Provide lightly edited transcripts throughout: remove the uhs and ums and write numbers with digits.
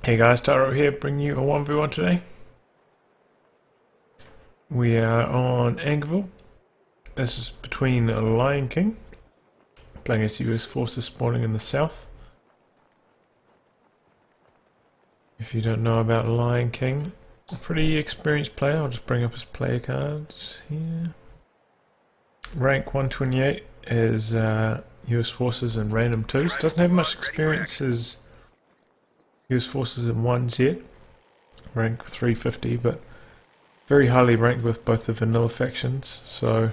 Hey guys, Taro here, bringing you a 1v1 today. We are on Angoville. This is between Lionking, playing as US forces spawning in the south. If you don't know about Lionking, a pretty experienced player. I'll just bring up his player cards here. Rank 128 is US forces and random 2s. Doesn't have much experience as US forces in 1s yet. Rank 350, but very highly ranked with both the vanilla factions, so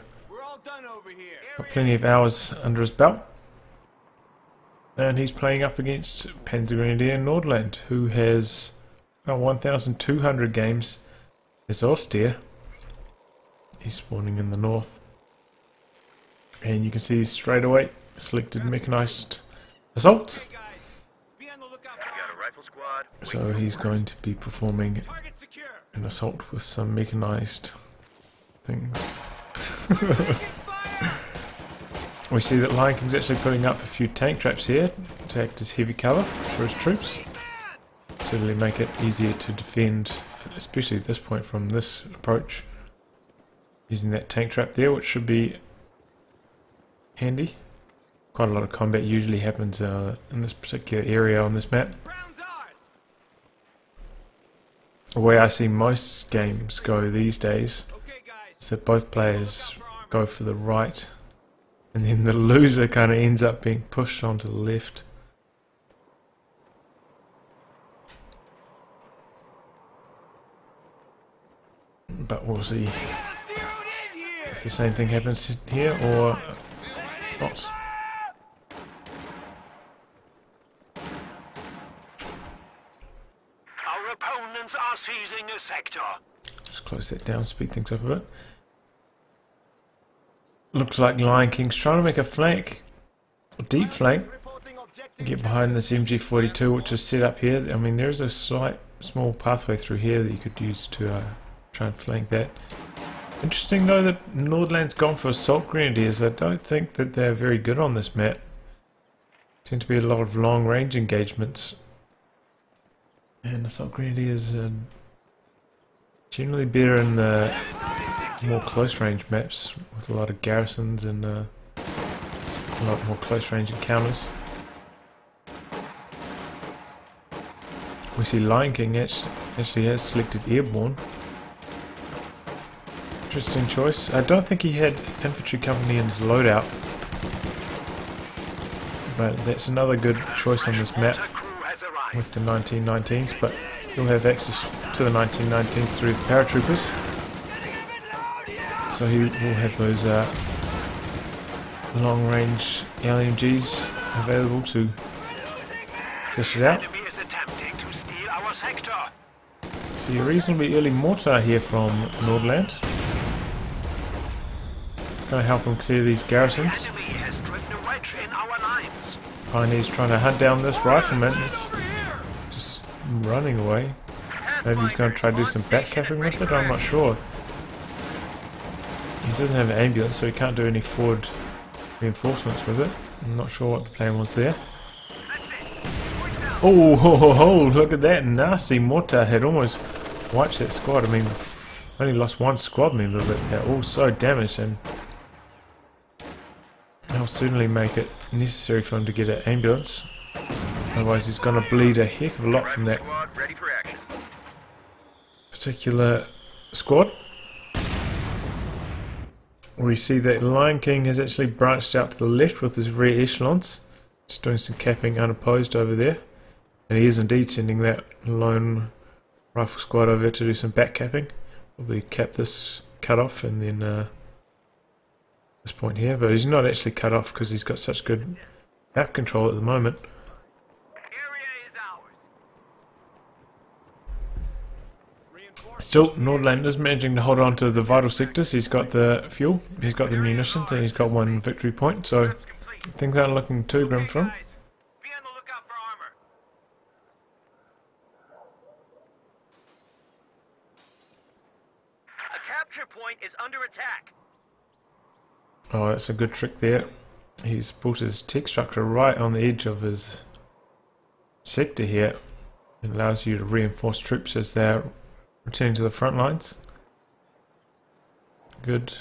got plenty of hours under his belt. And he's playing up against Panzergrenadier NordLand, who has about 1,200 games as austere. He's spawning in the north, and you can see straight away selected mechanized assault. So he's going to be performing an assault with some mechanized things. We see that Lionking's actually putting up a few tank traps here to act as heavy cover for his troops. Certainly make it easier to defend, especially at this point from this approach, using that tank trap there, which should be handy. Quite a lot of combat usually happens in this particular area on this map. The way I see most games go these days is that both players go for the right, and then the loser kind of ends up being pushed onto the left. But we'll see if the same thing happens here or not. Our opponents are seizing a sector. Just close that down, speed things up a bit. Looks like Lionking's trying to make a flank, a deep flank, get behind this MG42 which is set up here. I mean, there is a small pathway through here that you could use to try and flank that. Interesting though that NordLand's gone for assault grenadiers. I don't think that they're very good on this map. Tend to be a lot of long range engagements. And assault grenadiers are generally better in the more close range maps with a lot of garrisons and a lot more close range encounters. We see Lionking actually has selected airborne. Interesting choice. I don't think he had infantry company in his loadout, but that's another good choice on this map with the 1919s, but you'll have access to the 1919s through the paratroopers, so he will have those long range LMGs available to dish it out. See a reasonably early mortar here from NordLand. Going to help him clear these garrisons. Pioneer's trying to hunt down this rifleman. It's just running away. Maybe he's going to try to do some backcapping with it, I'm not sure. He doesn't have an ambulance, so he can't do any forward reinforcements with it. I'm not sure what the plan was there. Oh, ho, ho, ho, look at that nasty mortar hit, almost wipes that squad. I mean, only lost one squad member, but they're all so damaged, and that'll certainly make it necessary for him to get an ambulance. Otherwise he's going to bleed a heck of a lot from that particular squad. We see that Lionking has actually branched out to the left with his rear echelons, just doing some capping unopposed over there, and he is indeed sending that lone rifle squad over to do some back capping. Probably cap this cut off and then this point here, but he's not actually cut off because he's got such good map control at the moment. Still, NordLand is managing to hold on to the vital sectors. He's got the fuel, he's got the munitions, and he's got one victory point, so things aren't looking too grim for him. A capture point is under attack. Oh, that's a good trick there. He's put his tech structure right on the edge of his sector here. It allows you to reinforce troops as they're returning to the front lines. Good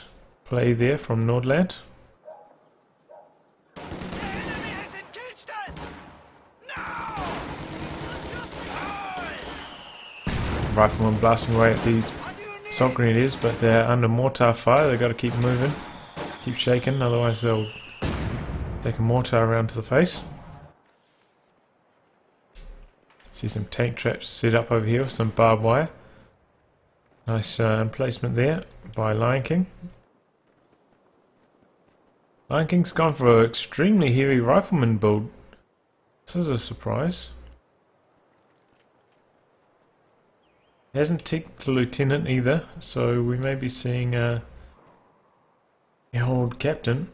play there from NordLand. Riflemen blasting away at these assault grenadiers, but they're under mortar fire. They've got to keep moving, keep shaking, otherwise they'll take a mortar around to the face. See some tank traps set up over here with some barbed wire. Nice emplacement there by Lionking. Lionking's gone for an extremely heavy rifleman build. This is a surprise. He hasn't ticked the lieutenant either, so we may be seeing a old captain.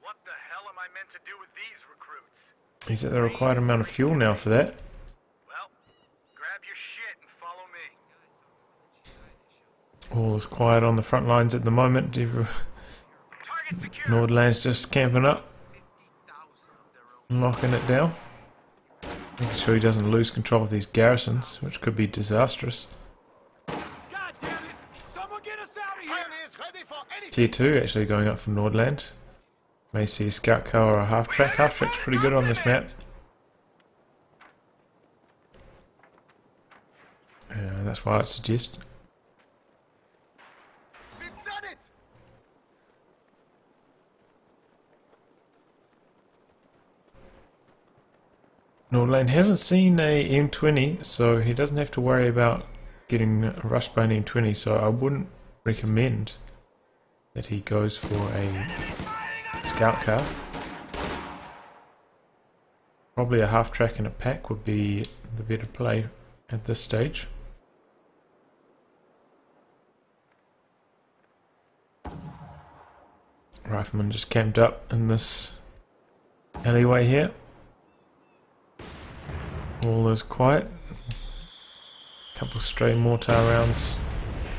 What the hell am I meant to do with these recruits? He's at the required amount of fuel now for that. Well, grab your shit and follow me. All is quiet on the front lines at the moment. Target secure. NordLand's just camping up, locking it down, making sure he doesn't lose control of these garrisons, which could be disastrous. God damn it! Someone get us out of here! Tier 2 actually going up for NordLand. May see a scout car or a half track. Half track's pretty good on this map. That's why I'd suggest. NordLand hasn't seen a M20, so he doesn't have to worry about getting rushed by an M20, so I wouldn't recommend that he goes for a scout car. Probably a half track and a pack would be the better play at this stage. Rifleman just camped up in this alleyway here. All is quiet. A couple of stray mortar rounds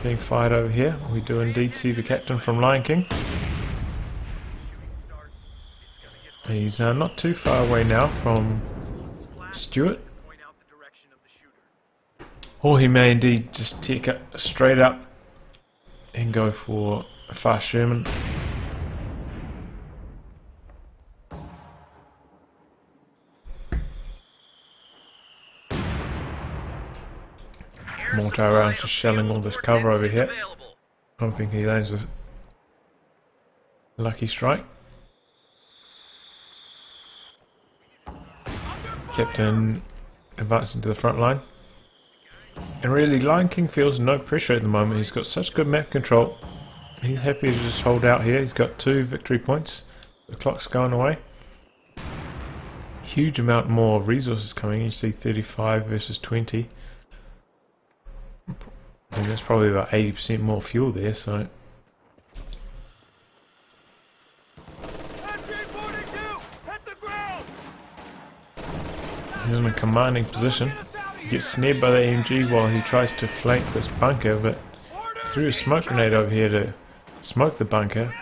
being fired over here. We do indeed see the captain from Lionking. He's not too far away now from Stuart. Or he may indeed just take it straight up and go for a fast Sherman. Mortar rounds just shelling all this cover over here. Hoping he lands a lucky strike. Captain advancing to the front line. And really, Lionking feels no pressure at the moment. He's got such good map control. He's happy to just hold out here. He's got 2 victory points. The clock's going away. Huge amount more resources coming. You see 35 versus 20. And that's probably about 80% more fuel there, so... He's in a commanding position. He gets snared by the AMG while he tries to flank this bunker, but threw a smoke grenade over here to smoke the bunker.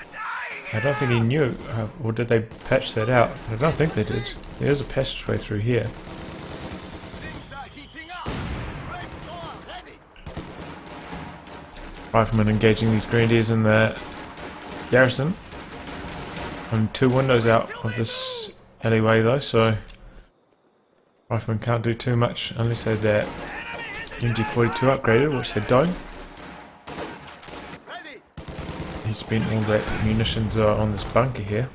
I don't think he knew, or did they patch that out? I don't think they did. There's a passageway through here. Riflemen engaging these grenadiers in the garrison. I'm 2 windows out of this alleyway though, so Riflemen can't do too much unless they have their MG42 upgraded, which they don't. He spent all that munitions on this bunker here.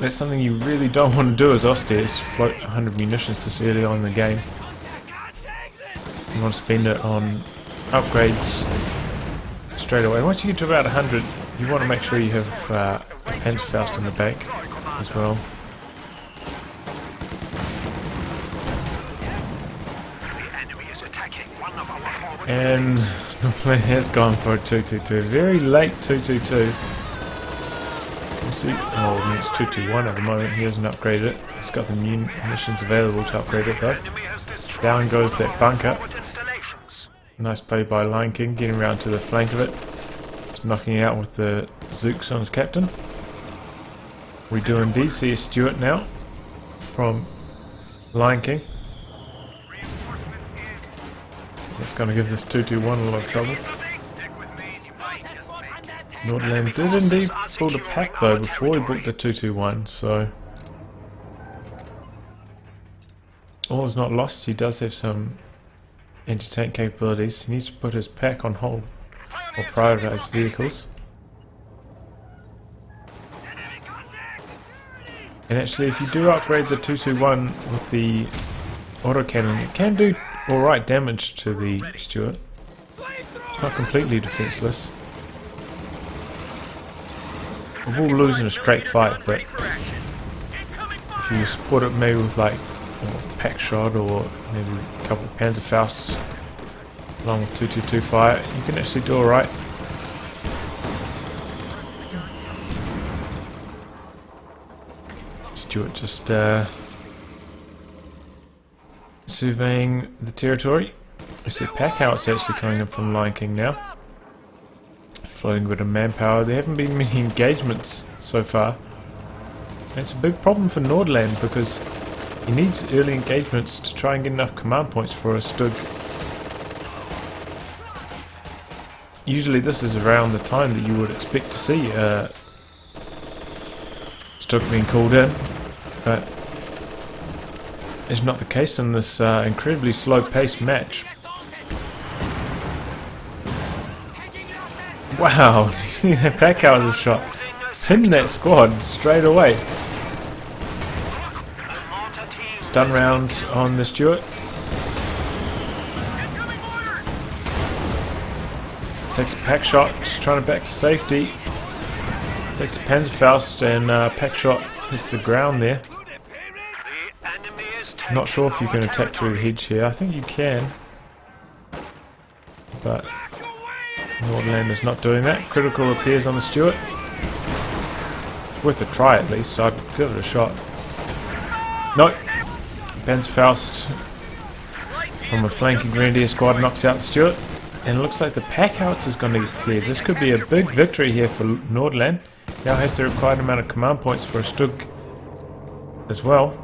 That's something you really don't want to do as Austere, is float 100 munitions this early on in the game. You want to spend it on upgrades straight away. Once you get to about 100, you want to make sure you have a Panzerfaust in the bank as well. And NordLand has gone for a 222. Very late 222. We'll see. Oh, it's 221 at the moment. He hasn't upgraded it. He's got the munitions available to upgrade it though. Down goes that bunker. Nice play by Lionking, getting around to the flank of it. Just knocking out with the Zooks on his captain. We do indeed see a Stuart now from Lionking. That's going to give this 221 a lot of trouble. NordLand did indeed build a pack though before he built the 221, so all is not lost. He does have some anti-tank capabilities. He needs to put his pack on hold or prioritize vehicles. And actually, if you do upgrade the 221 with the autocannon, it can do alright damage to the Stuart. It's not completely defenseless. It will lose in a straight fight, but if you support it maybe with like a pack shot or maybe a couple of Panzerfausts along with 222 fire, you can actually do alright. Stuart just surveying the territory. I see pack outs actually coming in from Lionking now. Floating a bit of manpower. There haven't been many engagements so far. And it's a big problem for NordLand because he needs early engagements to try and get enough command points for a Stug. Usually this is around the time that you would expect to see Stug being called in, but it's not the case in this incredibly slow-paced match. Wow, you see that pack out of the shot? Pin that squad straight away. Stun rounds on the Stuart. Takes a pack shot, just trying to back to safety. Takes a Panzerfaust and pack shot hits the ground there. Not sure if you can attack through the hedge here. I think you can, but NordLand is not doing that. Critical repairs on the Stuart. It's worth a try at least. I'd give it a shot. Nope. Panzerfaust from a flanking Grenadier squad knocks out the Stuart. And it looks like the pack outs is going to get cleared. This could be a big victory here for NordLand. Now has the required amount of command points for a Stug as well.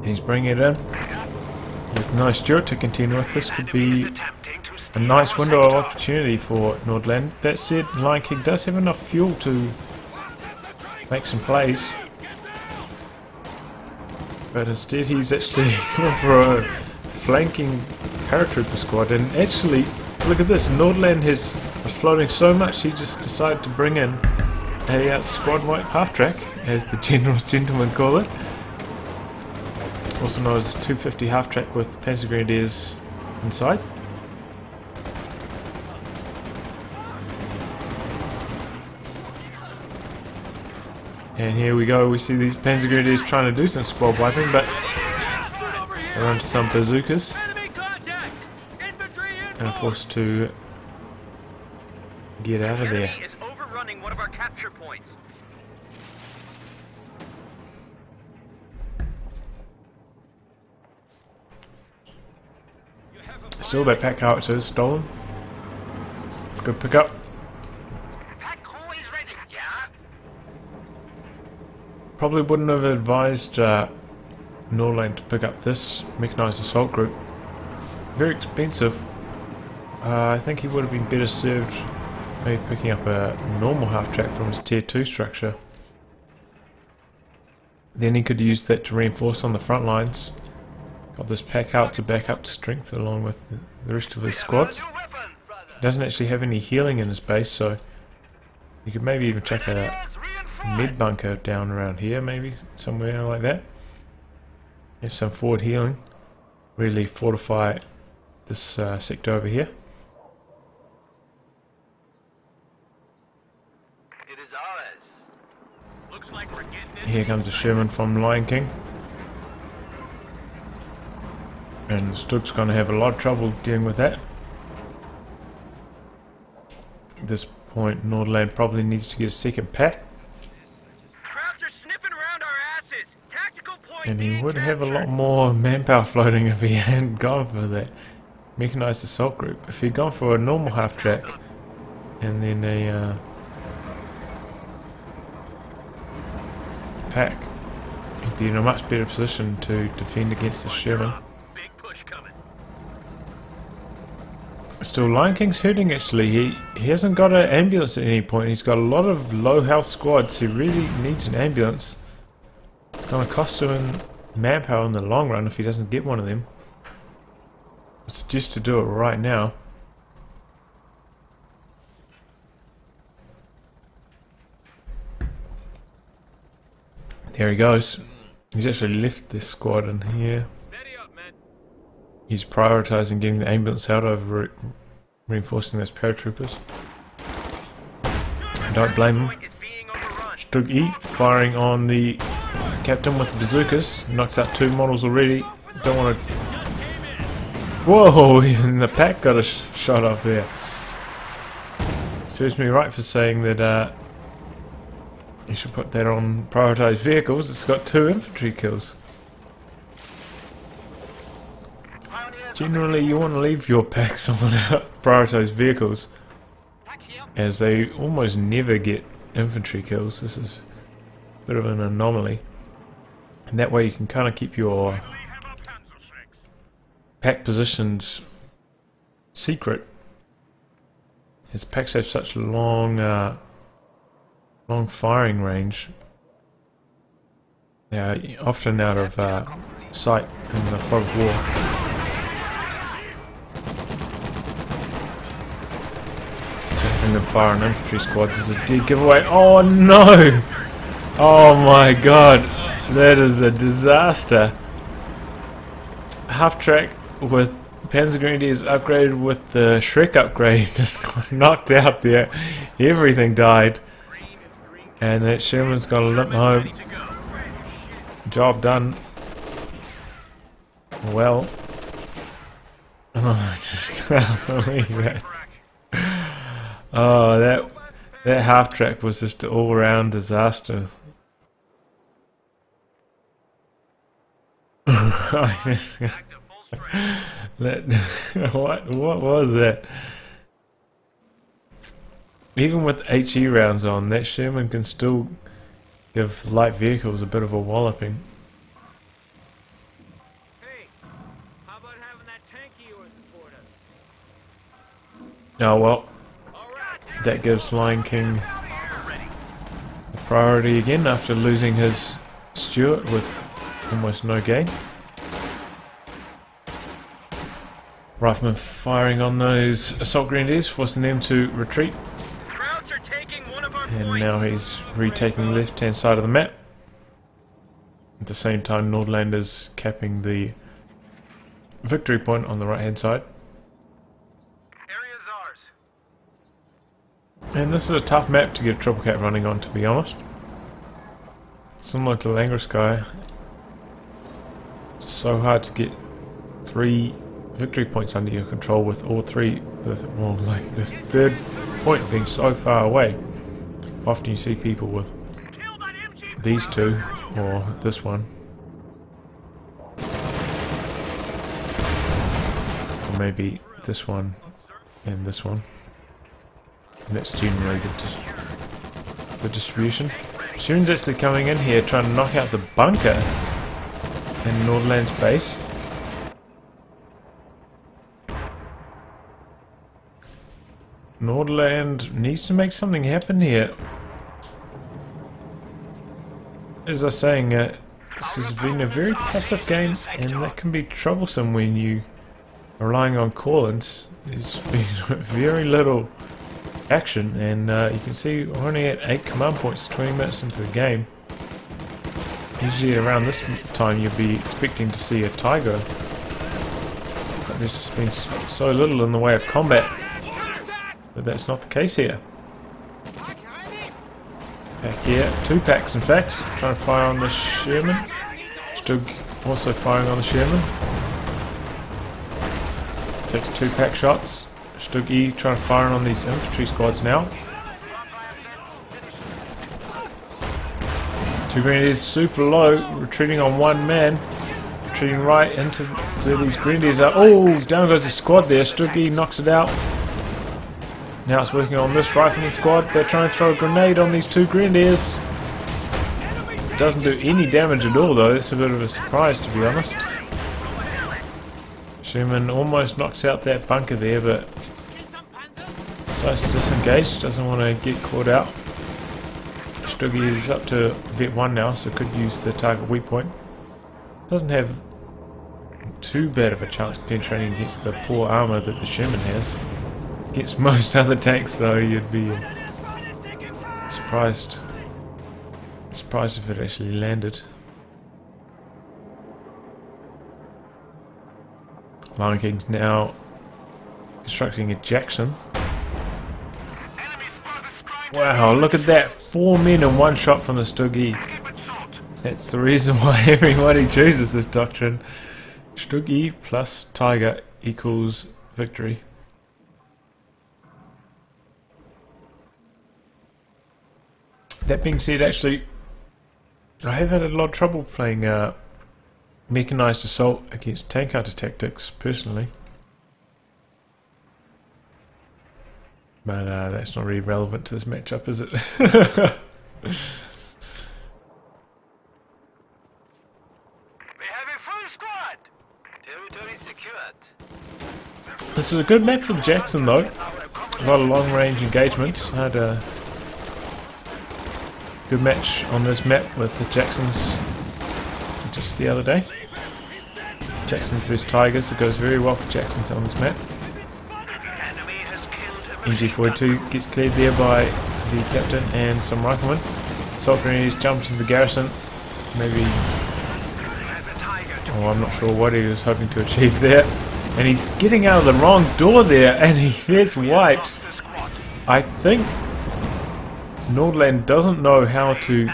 He's bringing it in with nice Stuart to continue with. This could be a nice window of opportunity for NordLand. That said, Lionking does have enough fuel to make some plays, but instead he's actually going for a flanking paratrooper squad. And actually, look at this, NordLand was floating so much he just decided to bring in a squad wipe half-track, as the general's gentlemen call it. Also known as 250 half-track with Panzer Grenadiers inside. And here we go, we see these Panzer Grenadiers trying to do some squad wiping, but they're onto some bazookas and are forced to get out of there. Is overrunning one of our capture points. Still, that pack out is stolen. Good pickup. Probably wouldn't have advised NordLand to pick up this mechanized assault group. Very expensive. I think he would have been better served maybe picking up a normal half-track from his tier 2 structure. Then he could use that to reinforce on the front lines. Got this pack out to back up to strength along with the rest of his squads. He doesn't actually have any healing in his base, so you could maybe even check a mid bunker down around here, maybe somewhere like that. Have some forward healing. Really fortify this sector over here. It is ours. Looks like we're getting Here comes a Sherman from Lionking. And Stug's going to have a lot of trouble dealing with that. At this point, NordLand probably needs to get a second pack. Crowds are sniffing around our asses. Tactical point And he being would have a captured. lot more manpower floating if he hadn't gone for that mechanized assault group. If he'd gone for a normal half track and then a pack, he'd be in a much better position to defend against the Sherman. Big push coming. Still, Lionking's hurting actually. He hasn't got an ambulance at any point. He's got a lot of low health squads. He really needs an ambulance. It's going to cost him in manpower in the long run if he doesn't get one of them. It's just to do it right now. There he goes. He's actually left this squad in here. Steady up, man. He's prioritising getting the ambulance out over reinforcing those paratroopers. I don't blame him. Stug E firing on the captain with the bazookas. Knocks out 2 models already. Don't want to... Whoa! And the pack got a shot off there. Serves me right for saying that you should put that on prioritised vehicles. It's got 2 infantry kills. Generally, you want to leave your packs on prioritised vehicles, as they almost never get infantry kills. This is a bit of an anomaly. And that way you can kind of keep your pack positions secret, as packs have such long firing range. They are often out of sight in the fog of war. So having them fire on infantry squads is a dead giveaway. Oh no! Oh my god, that is a disaster. Half track with Panzer Grenadiers upgraded with the Shrek upgrade just got knocked out there. Everything died. And that Sherman's got to limp home. Job done. Well. Oh, I just can't believe that. Oh, that half track was just an all round disaster. What was that? Even with HE rounds on, that Sherman can still give light vehicles a bit of a walloping. Hey, how about having that tank of yours support us? Oh well, that gives Lionking the priority again after losing his Stuart with almost no gain. Rifleman firing on those assault grenadiers, forcing them to retreat. Krauts are taking one of our And points. now he's retaking the left hand side of the map. At the same time, NordLand is capping the victory point on the right hand side. Area's ours. And this is a tough map to get a triple cap running on, to be honest. Similar to Langreskaya. It's so hard to get 3 victory points under your control with all 3, the third point being so far away. Often you see people with these 2 or this one, or maybe this one and this one, and that's generally the distribution. Sherman's actually coming in here trying to knock out the bunker in NordLand's base. NordLand needs to make something happen here. As I was saying, this has been a very passive game, and that can be troublesome when you are relying on call-ins. There's been very little action, and you can see we're only at 8 command points 20 minutes into the game. Usually around this time you'd be expecting to see a Tiger, but there's just been so little in the way of combat. But that's not the case here. Pack here, 2 packs in fact, trying to fire on the Sherman. Stug also firing on the Sherman. Takes 2 pack shots. Stug E trying to fire on these infantry squads now. 2 grenadiers super low, retreating on 1 man. retreating right into where these grenadiers are. Oh, down goes the squad there. Stuggy knocks it out. Now it's working on this rifleman squad. They're trying to throw a grenade on these two grenadiers. Doesn't do any damage at all though. That's a bit of a surprise, to be honest. Sherman almost knocks out that bunker there, but decides to disengage. Doesn't want to get caught out. Stuggy is up to vet 1 now, so could use the target weak point. Doesn't have too bad of a chance penetrating against the poor armour that the Sherman has. Against most other tanks though, you'd be surprised if it actually landed. Lionking's now constructing a Jackson. Wow, look at that! 4 men in 1 shot from the Stuggy. That's the reason why everybody chooses this doctrine. Stuggy plus Tiger equals victory. That being said, actually, I have had a lot of trouble playing mechanised assault against tank hunter tactics, personally. But that's not really relevant to this matchup, is it? This is a good map for the Jackson though. A lot of long range engagements. I had a good match on this map with the Jacksons just the other day. Jackson vs Tigers. It goes very well for Jacksons on this map. MG42 gets cleared there by the captain and some riflemen. Assault grenadiers jumps into the garrison. Maybe... oh, I'm not sure what he was hoping to achieve there. And he's getting out of the wrong door there, and he gets wiped. I think NordLand doesn't know how to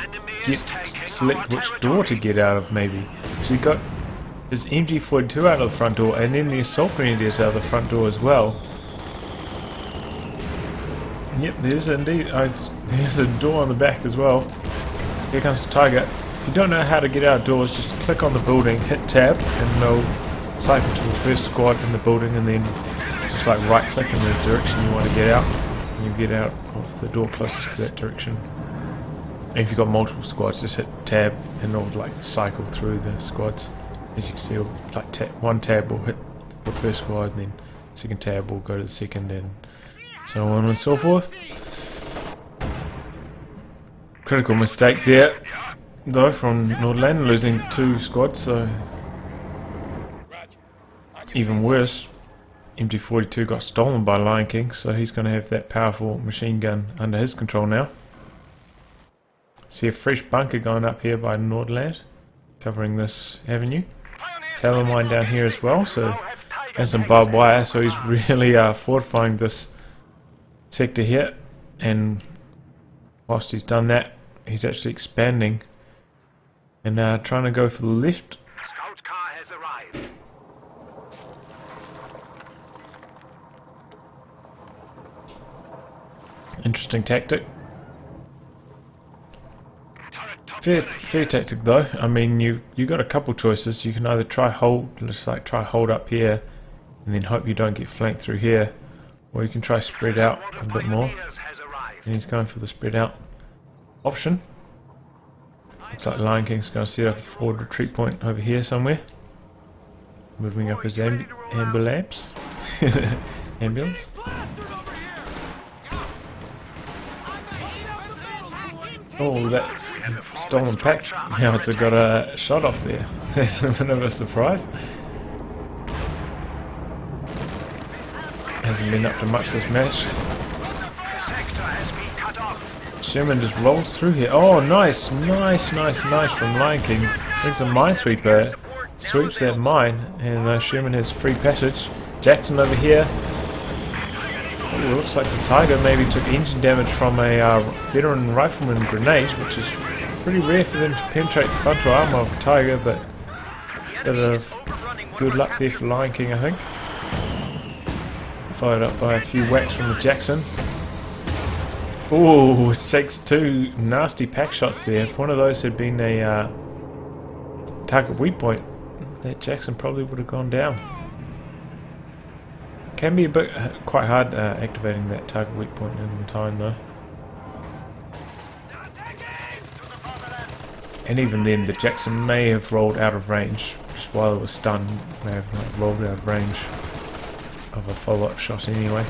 select which door to get out of, maybe. So he got his MG42 out of the front door, and then the assault grenadiers out of the front door as well. Yep, there's indeed. There's a door on the back as well. Here comes the Tiger. If you don't know how to get outdoors, just click on the building, hit tab, and they'll cycle to the first squad in the building, and then just like right click in the direction you want to get out, and you get out of the door closest to that direction. And if you've got multiple squads, just hit tab and they'll like cycle through the squads. As you can see, like one tab will hit the first squad, and then second tab will go to the second, and so on and so forth. Critical mistake there though from NordLand, losing 2 squads, so even worse, MG42 got stolen by Lionking, so he's going to have that powerful machine gun under his control now. See a fresh bunker going up here by NordLand, covering this avenue. Tower mine down here as well, so and some barbed wire, so he's really fortifying this sector here. And whilst he's done that, he's actually expanding and trying to go for the left. Scout car has arrived. Interesting tactic. Fair tactic though. I mean, you got a couple choices. You can either try hold up here, and then hope you don't get flanked through here, or you can try spread out a bit more. And he's going for the spread out option. Looks like Lionking's going to set up a forward retreat point over here somewhere. Moving up his ambulance. Ambulance. Oh, that stolen pack. Now it's got a shot off there. That's a bit of a surprise. Hasn't been up to much this match. Sherman just rolls through here. Oh, nice from Lionking. Brings a minesweeper, sweeps that mine, and Sherman has free passage. Jackson over here. Oh, looks like the Tiger maybe took engine damage from a veteran rifleman grenade, which is pretty rare for them to penetrate the frontal armor of a Tiger, but a bit of good luck there for Lionking, I think. Followed up by a few whacks from the Jackson. Oh, it takes 2 nasty pack shots there. If one of those had been a target weak point, that Jackson probably would have gone down. Can be a bit quite hard activating that target weak point in time though. And even then, the Jackson may have rolled out of range just while it was stunned. May have like, rolled out of range of a follow-up shot anyway.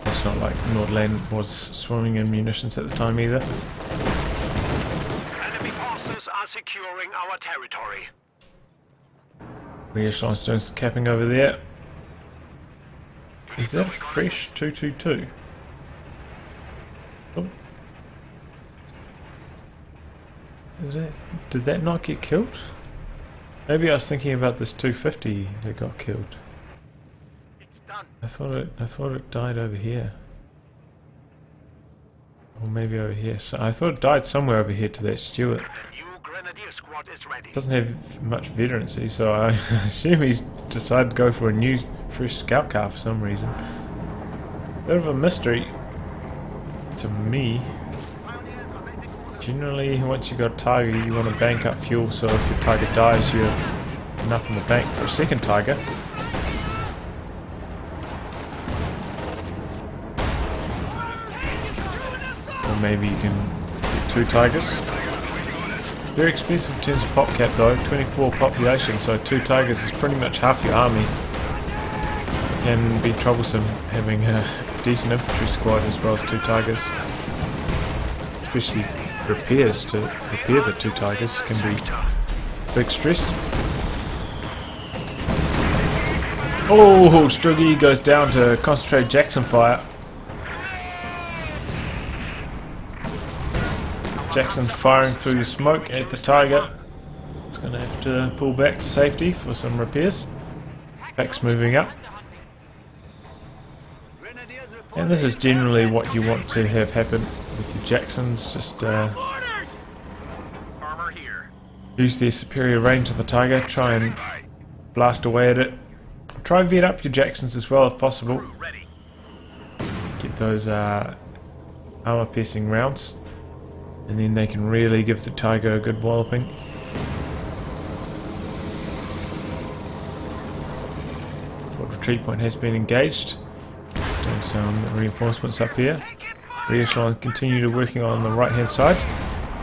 It's not like NordLand was swimming in munitions at the time either. Enemy forces are securing our territory. Reassurance's doing some capping over there. Is that a fresh 222? Oh. Did that not get killed? Maybe I was thinking about this 250 that got killed. It's done. I thought it died over here. Or maybe over here. So I thought it died somewhere over here to that Stewart. The new Grenadier squad is ready. Doesn't have much veterancy, so I assume he's decided to go for a new fresh scout car for some reason. Bit of a mystery to me. Generally, once you've got a Tiger, you want to bank up fuel, so if your Tiger dies, you have enough in the bank for a second Tiger. Or maybe you can get 2 Tigers. Very expensive in terms of pop cap though, 24 population, so 2 Tigers is pretty much half your army. Can be troublesome having a decent infantry squad as well as 2 Tigers. Especially repairs to repair the 2 Tigers can be big stress. Oh, Struggy goes down to concentrate Jackson fire. Jackson firing through the smoke at the Tiger. It's going to have to pull back to safety for some repairs. Pack's moving up. And this is generally what you want to have happen with your Jacksons. Just use their superior range of the Tiger. Try and blast away at it. Try vet up your Jacksons as well if possible. Get those armor piercing rounds. And then they can really give the Tiger a good walloping. Forward retreat point has been engaged. Doing some reinforcements up here. Reassurance continue to working on the right hand side.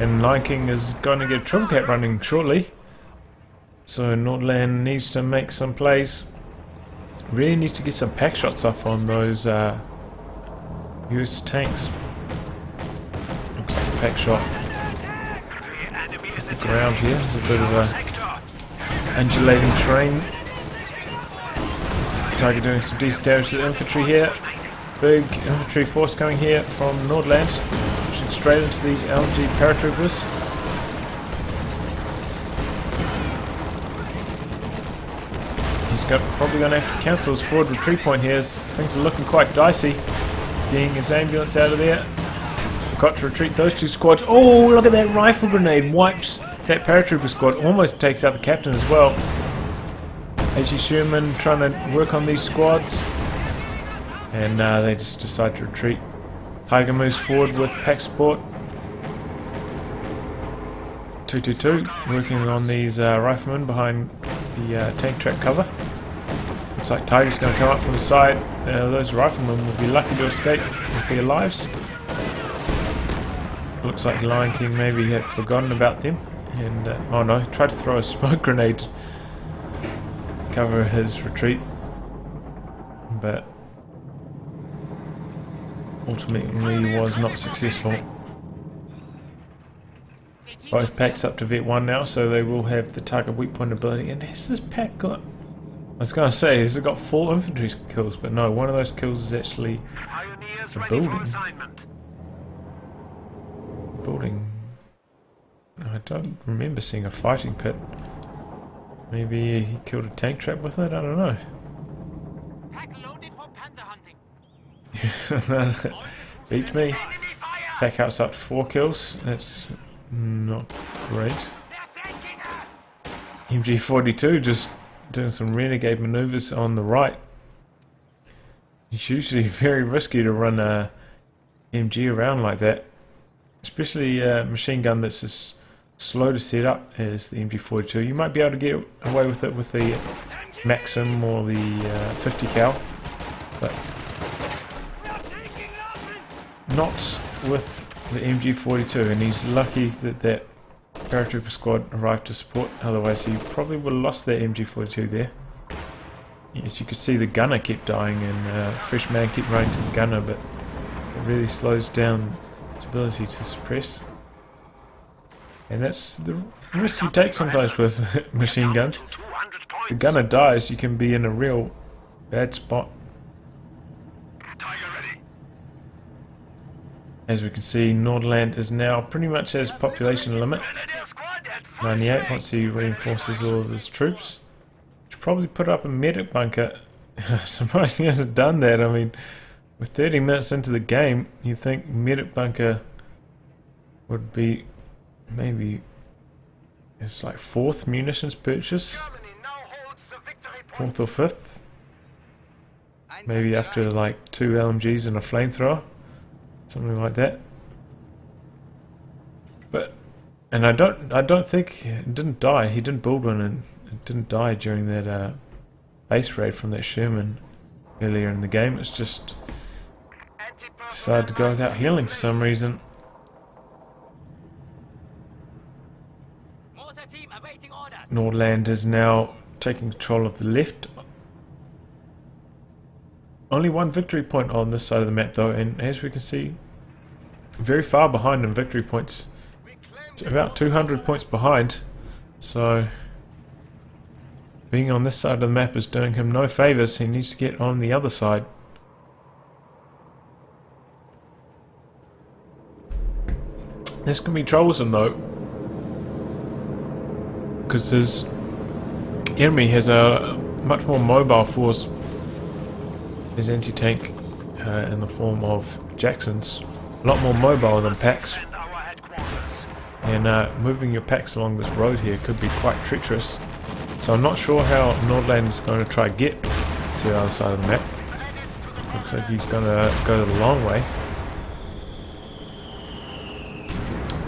And Lionking is going to get a triple cap running shortly. So NordLand needs to make some plays. Really needs to get some pack shots off on those US tanks. Looks like a pack shot. Look around here, there's a bit of a undulating terrain. Tiger doing some decent damage to the infantry here. Big infantry force coming here from NordLand, pushing straight into these LMG paratroopers. He's probably going to have to cancel his forward retreat point here, as things are looking quite dicey. Getting his ambulance out of there. Forgot to retreat those 2 squads. Oh, look at that rifle grenade! Wipes that paratrooper squad, almost takes out the captain as well. H.E. Sherman trying to work on these squads. And they just decide to retreat. Tiger moves forward with pack support. 222 working on these riflemen behind the tank track cover. Looks like Tiger's going to come up from the side. Those riflemen will be lucky to escape with their lives. Looks like Lionking maybe had forgotten about them. And oh no, tried to throw a smoke grenade to cover his retreat. But ultimately was not successful. Both packs up to Vet 1 now, so they will have the target weak point ability. And has this pack got... I was going to say, has it got 4 infantry kills? But no, one of those kills is actually a building. I don't remember seeing a fighting pit. Maybe he killed a tank trap with it? I don't know. Pack loaded for panther hunting. Beat me. Pack out's up to 4 kills. That's not great. MG42 just doing some renegade maneuvers on the right. It's usually very risky to run MG around like that. Especially a machine gun that's as slow to set up as the MG42. You might be able to get away with it with the Maxim or the 50 cal, but not with the MG42, and he's lucky that that paratrooper squad arrived to support, otherwise he probably would have lost that MG42 there. As you could see, the gunner kept dying, and fresh man kept running to the gunner, but it really slows down its ability to suppress. And that's the risk you take sometimes with machine guns. The gunner dies, you can be in a real bad spot. As we can see, NordLand is now pretty much at his population limit. 98, once he reinforces all of his troops. Should probably put up a medic bunker. Surprised he hasn't done that. I mean, with 30 minutes into the game, you'd think medic bunker would be maybe it's like 4th munitions purchase, 4th or 5th, maybe after like 2 LMGs and a flamethrower, something like that. But and I don't think it didn't die. He didn't build one, and it didn't die during that base raid from that Sherman earlier in the game. It's just decided to go without healing for some reason. NordLand is now taking control of the left. Only one victory point on this side of the map though, and as we can see, very far behind in victory points. About 200 points behind, so being on this side of the map is doing him no favours. He needs to get on the other side. This can be troublesome though, because his enemy has a much more mobile force, his anti-tank in the form of Jacksons, a lot more mobile than packs, and moving your packs along this road here could be quite treacherous. So I'm not sure how NordLand is going to try to get to the other side of the map. Looks like he's going to go the long way.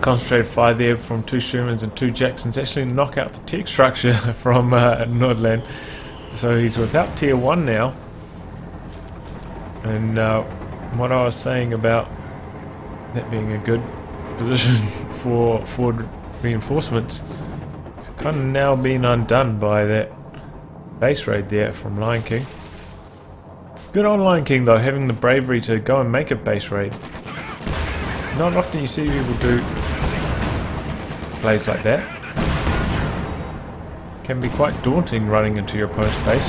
Concentrated fire there from 2 Shermans and 2 Jacksons actually knock out the tech structure from NordLand. So he's without tier 1 now. And what I was saying about that being a good position for forward reinforcements, it's kind of now been undone by that base raid there from Lionking. Good on Lionking though, having the bravery to go and make a base raid. Not often you see people do plays like that. Can be quite daunting running into your opponent's base.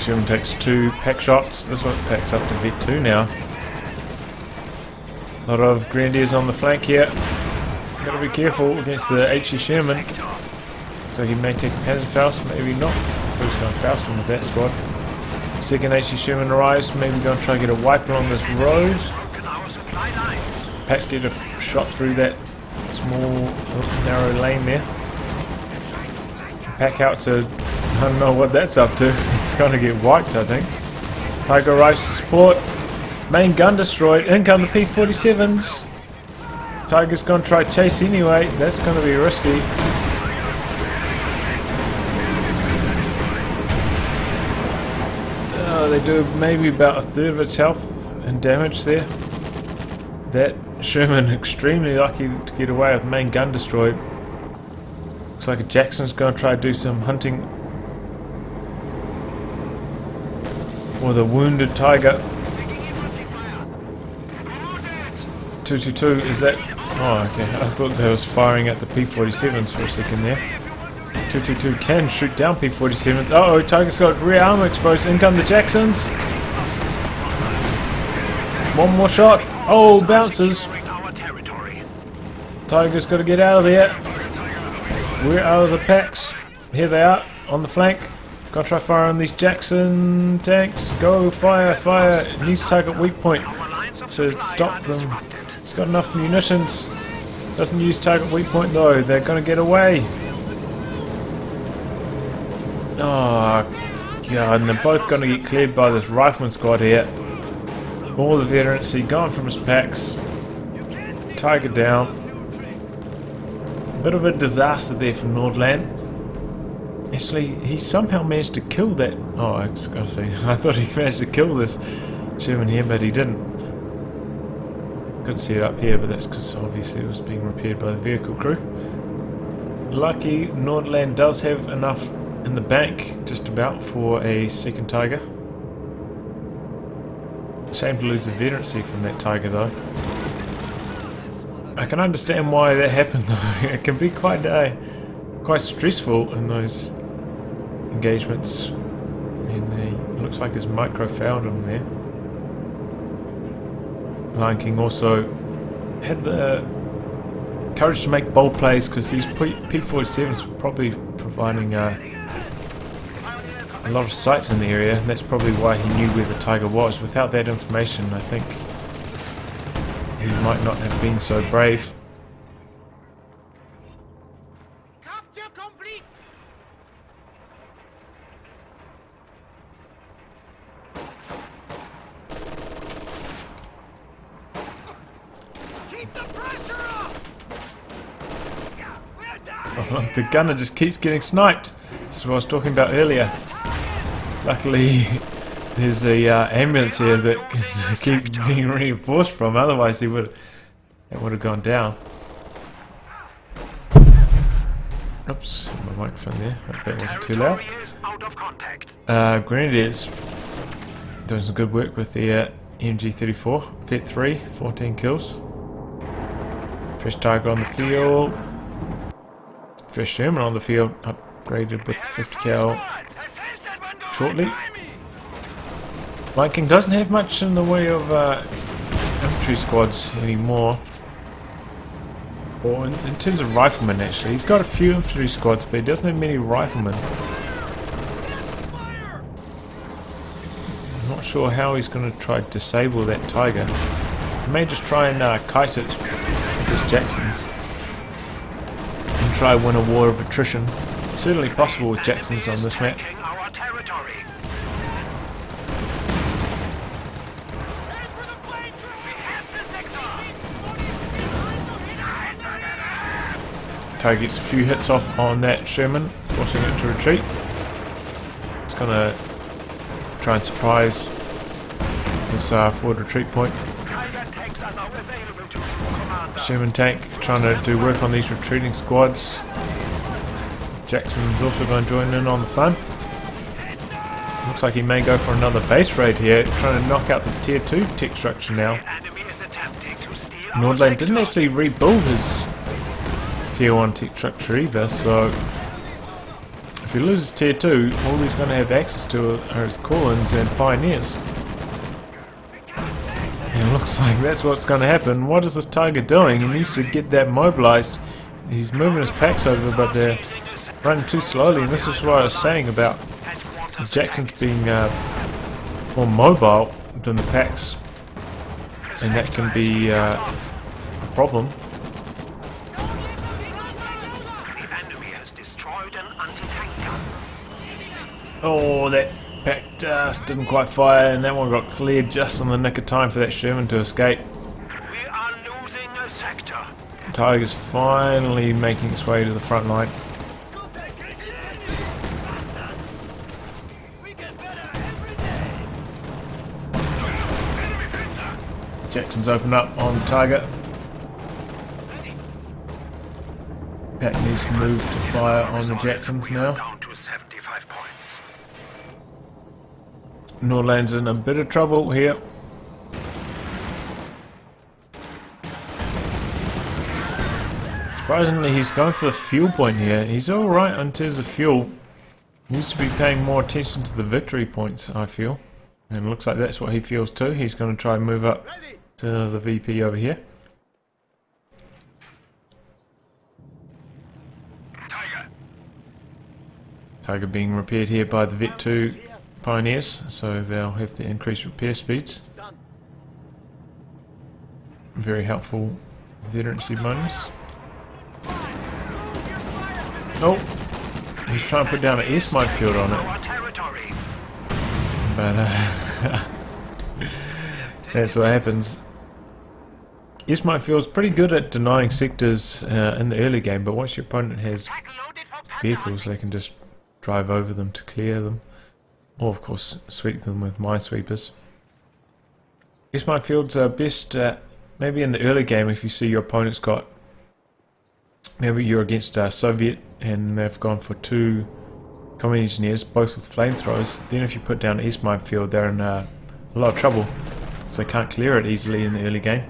Sherman takes 2 pack shots. This one packs up to Vet 2 now. A lot of Grenadiers on the flank here. Gotta be careful against the HE Sherman. So he may take Panzerfaust, maybe not. I thought he was going Faust with that squad. Second HE Sherman arrives, maybe going to try to get a wipe along this road. Packs get a shot through that small narrow lane there. Pack out to, I don't know what that's up to. It's going to get wiped, I think. Tiger arrives to support. Main gun destroyed. In come the P-47s. Tiger's going to try chase anyway. That's going to be risky. They do maybe about a third of its health and damage there. That Sherman extremely lucky to get away with main gun destroyed. Looks like a Jackson's going to try to do some hunting. Or the wounded Tiger. 222, is that? Oh, okay. I thought they was firing at the P-47s for a second there. 222 can shoot down P-47s. Uh-oh, Tiger's got rear armor exposed. In come the Jacksons. One more shot. Oh, bounces. Tiger's got to get out of there. We're out of the packs. Here they are on the flank. Gotta try fire on these Jackson tanks. Go, fire, fire. It needs to target weak point to stop them. It's got enough munitions. Doesn't use target weak point though. They're gonna get away. Oh, God, and they're both going to get cleared by this rifleman squad here. All the veterancy gone from his packs. Tiger down. Bit of a disaster there for NordLand. Actually, he somehow managed to kill that. Oh, I was gonna say, I thought he managed to kill this Sherman here, but he didn't. Couldn't see it up here, but that's because obviously it was being repaired by the vehicle crew. Lucky NordLand does have enough in the bank, just about, for a second Tiger. Shame to lose the veterancy from that Tiger though. I can understand why that happened though. It can be quite stressful in those engagements. And it looks like his micro failed him there. Lionking also had the courage to make bold plays because these P-47s were probably providing a lot of sights in the area, and that's probably why he knew where the Tiger was. Without that information, I think he might not have been so brave. Capture complete. Keep the pressure up. We're down. The gunner just keeps getting sniped. This is what I was talking about earlier. Luckily, there's a ambulance here that can keep being reinforced from. Otherwise, it would have gone down. Oops, my microphone there. Hope that wasn't too loud. Grenadiers doing some good work with the MG34. Vet 3, 14 kills. Fresh Tiger on the field. Fresh Sherman on the field. Upgraded with 50 cal shortly. Lionking doesn't have much in the way of infantry squads anymore. Or in terms of riflemen actually. He's got a few infantry squads, but he doesn't have many riflemen. I'm not sure how he's going to try to disable that Tiger. He may just try and kite it with his Jacksons. And try win a war of attrition. Certainly possible with Jacksons on this map. Tiger gets a few hits off on that Sherman, forcing it to retreat. It's going to try and surprise his forward retreat point. Sherman tank trying to do work on these retreating squads. Jackson's also going to join in on the fun. Looks like he may go for another base raid here, trying to knock out the tier 2 tech structure now. NordLand didn't actually rebuild his tier 1 tech structure either, so if he loses tier 2, all he's going to have access to are his call-ins and pioneers. And it looks like that's what's going to happen. What is this Tiger doing? He needs to get that mobilized. He's moving his packs over, but they're running too slowly, and this is what I was saying about the Jacksons being more mobile than the packs, and that can be a problem. Oh, that pack just didn't quite fire, and that one got cleared just in the nick of time for that Sherman to escape. We are losing a sector. Tiger's finally making its way to the front line. Jackson's open up on the Tiger. Pack needs to move to fire on the Jacksons now. NordLand's in a bit of trouble here. Surprisingly, he's going for the fuel point here. He's alright in terms of fuel. He needs to be paying more attention to the victory points, I feel. And it looks like that's what he feels too. He's going to try and move up to the VP over here. Tiger being repaired here by the Vet 2 pioneers, so they'll have to increase repair speeds. Very helpful veterancy bonus. Oh, he's trying to put down an air smite field on it, but That's what happens. Ismite feels pretty good at denying sectors in the early game, but once your opponent has vehicles, they can just drive over them to clear them, or of course sweep them with minesweepers. Ismite fields are best maybe in the early game if you see your opponent's got, maybe you're against Soviet and they've gone for 2 common engineers, both with flamethrowers. Then if you put down an Ismite field, they're in a lot of trouble, so they can't clear it easily in the early game.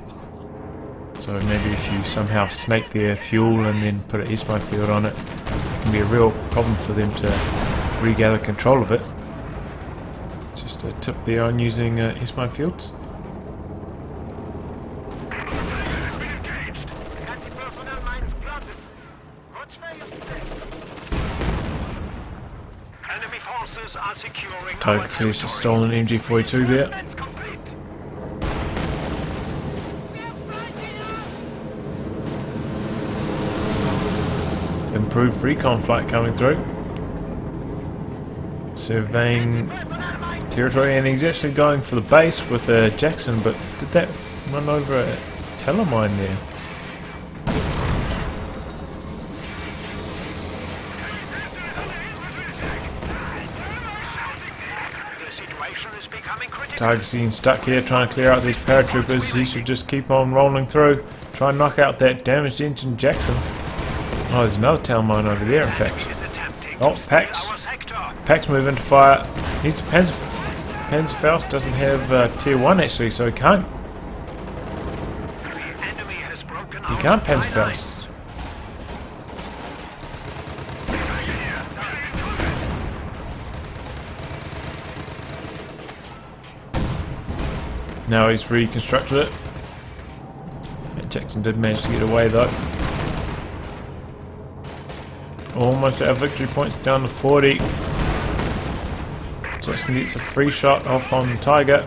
So maybe if you somehow snake their fuel and then put an Ismite field on it, it can be a real problem for them to regather control of it. Just a tip there on using Ismite fields. Tiger clears a stolen MG42 there. Improved recon flight coming through. Surveying territory, and he's actually going for the base with a Jackson, but did that run over a telemine there? Tiger's getting stuck here trying to clear out these paratroopers. He should just keep on rolling through. Try and knock out that damaged engine Jackson. Oh, there's another town mine over there, in fact. Oh, Pax. Pax moving to fire. Needs a Panzerfaust. Doesn't have tier 1 actually, so he can't. He can't Panzerfaust. Now he's reconstructed it. And Jackson did manage to get away though. Almost out of victory points, down to 40. Jackson gets a free shot off on Tiger.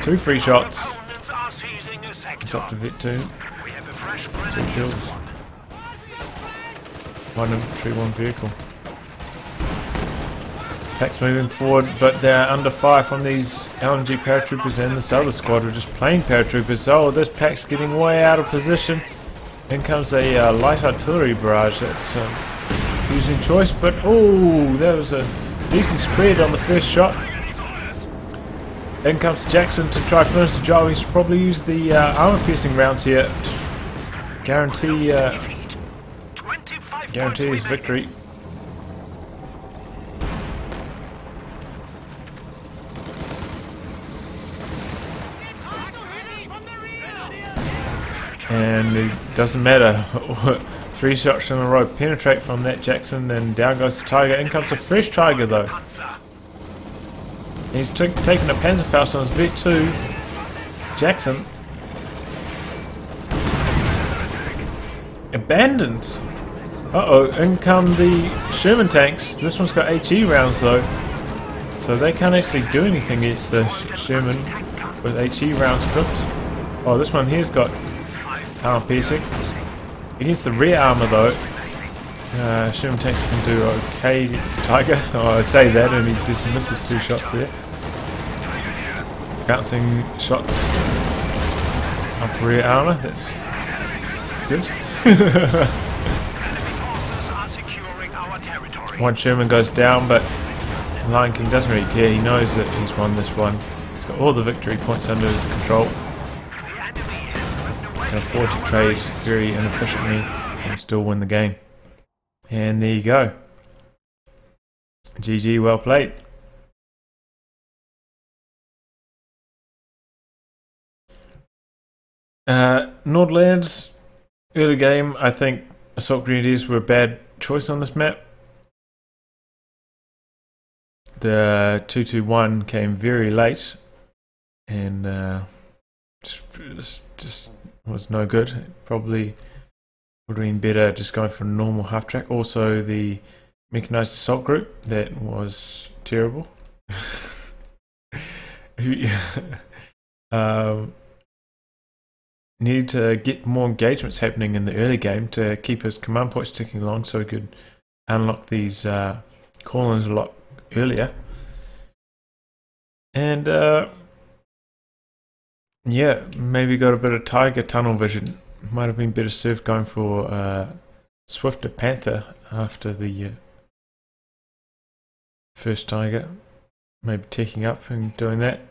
2 free shots. It's up to Vit 2. 2 kills. 1 infantry, 1 vehicle. Pack's moving forward, but they're under fire from these LMG paratroopers, and this other squad are just plain paratroopers. Oh, this pack's getting way out of position. In comes a light artillery barrage. That's a confusing choice, but oh, that was a decent spread on the first shot. In comes Jackson to try to finish the job. He should probably use the armor piercing rounds here. Guarantee his victory. And it doesn't matter. 3 shots in a row penetrate from that Jackson, and down goes the Tiger. In comes a fresh Tiger though. He's taken a Panzerfaust on his Vet 2. Jackson abandoned. Uh-oh, in come the Sherman tanks. This one's got HE rounds though, so they can't actually do anything against the Sherman with HE rounds equipped. Oh, this one here's got armor piercing. Against the rear armor though, Sherman tanks can do okay against the Tiger. Oh, I say that and he just misses 2 shots there. Bouncing shots off rear armor, that's good. 1 Sherman goes down, but Lionking doesn't really care. He knows that he's won this one. He's got all the victory points under his control. Can afford to trade very inefficiently and still win the game. And there you go. GG, well played. NordLand, early game, I think Assault Grenadiers were a bad choice on this map. The 221 came very late and just was no good. It probably would have been better just going for a normal half track. Also the mechanized assault group, that was terrible. Need to get more engagements happening in the early game to keep his command points ticking along so he could unlock these call-ins a lot earlier. And yeah, maybe got a bit of tiger tunnel vision. Might have been better served going for swifter panther after the first tiger. Maybe taking up and doing that.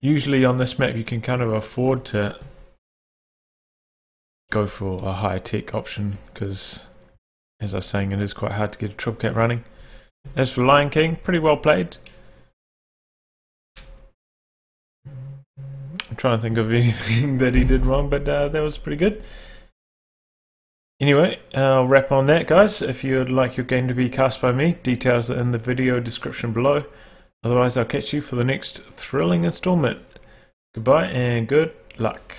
Usually on this map you can kind of afford to go for a higher tech option because, as I was saying, it is quite hard to get a triple cap running. As for Lionking, pretty well played. I'm trying to think of anything that he did wrong, but that was pretty good. Anyway, I'll wrap on that, guys. If you'd like your game to be cast by me, details are in the video description below. Otherwise, I'll catch you for the next thrilling installment. Goodbye and good luck.